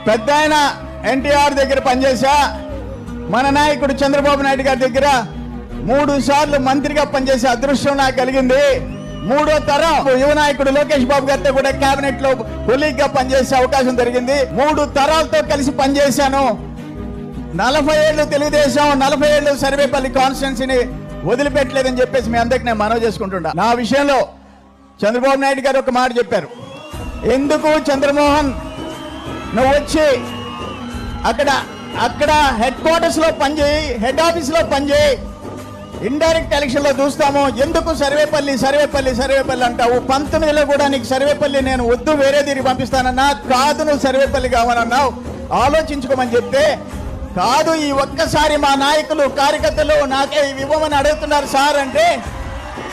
పెద్ద ఆయన ఎన్టీఆర్ దగ్గర పనిచేశా, మన నాయకుడు చంద్రబాబు నాయుడు గారి దగ్గర 3 సార్లు మంత్రిగా పనిచేసే అదృష్టం నాకు కలిగింది. 3వ తరం యువ నాయకుడు లోకేష్ బాబు గారితో కూడా కేబినెట్ లో కొలీగ్ గా పనిచేసే అవకాశం జరిగింది. 3 తరాలతో కలిసి పనిచేశాను. 40 ఏళ్ళు తెలుగుదేశం, 40 ఏళ్ళు సర్వేపల్లి కాన్స్టిట్యున్సీని వదిలిపెట్టలేదని చెప్పేసి మీ అందరికి నేను మనవి చేసుకుంటున్నా. నా విషయంలో చంద్రబాబు నాయుడు గారు ఒక మాట చెప్పారు. ఎందుకు చంద్రమోహన్ నువ్వు వచ్చి అక్కడ హెడ్ క్వార్టర్స్ లో పనిచేయి, హెడ్ ఆఫీస్ లో పనిచేయి, ఇండైరెక్ట్ ఎలక్షన్ లో చూస్తాము, ఎందుకు సర్వేపల్లి అంటావు? 19లో కూడా నీకు సర్వేపల్లి నేను వద్దు, వేరే తిరిగి పంపిస్తానన్నా. కాదు, నువ్వు సర్వేపల్లి కావాలన్నావు, ఆలోచించుకోమని చెప్తే, కాదు ఈ ఒక్కసారి మా నాయకులు కార్యకర్తలు నాకే ఇవ్వమని అడుగుతున్నారు సార్ అంటే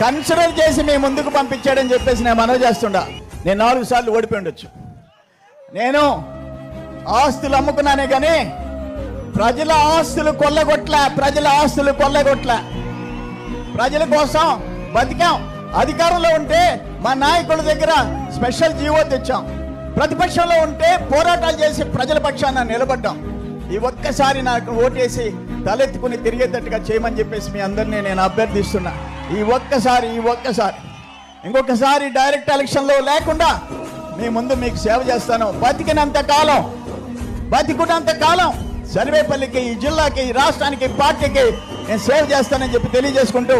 కన్సిడర్ చేసి మీ ముందుకు పంపించాడని చెప్పేసి నేను మనవి చేస్తుండా. నేను 4 సార్లు ఓడిపోయి ఉండొచ్చు. నేను ఆస్తులు అమ్ముకున్నానే కానీ ప్రజల ఆస్తులు కొల్లగొట్ల, ప్రజల కోసం బతికాం. అధికారంలో ఉంటే మా నాయకుల దగ్గర స్పెషల్ జీవో తెచ్చాం, ప్రతిపక్షంలో ఉంటే పోరాటాలు చేసి ప్రజల పక్షాన నిలబడ్డాం. ఈ ఒక్కసారి నాకు ఓటేసి తలెత్తుకుని తిరిగేటట్టుగా చేయమని చెప్పేసి మీ అందరినీ నేను అభ్యర్థిస్తున్నా. ఈ ఒక్కసారి ఇంకొకసారి డైరెక్ట్ ఎలక్షన్లో లేకుండా మీ ముందు మీకు సేవ చేస్తాను. బతికున్నంత కాలం సర్వేపల్లికి, ఈ జిల్లాకి, ఈ రాష్ట్రానికి, పార్టీకి నేను సేవ చేస్తానని చెప్పి తెలియజేసుకుంటూ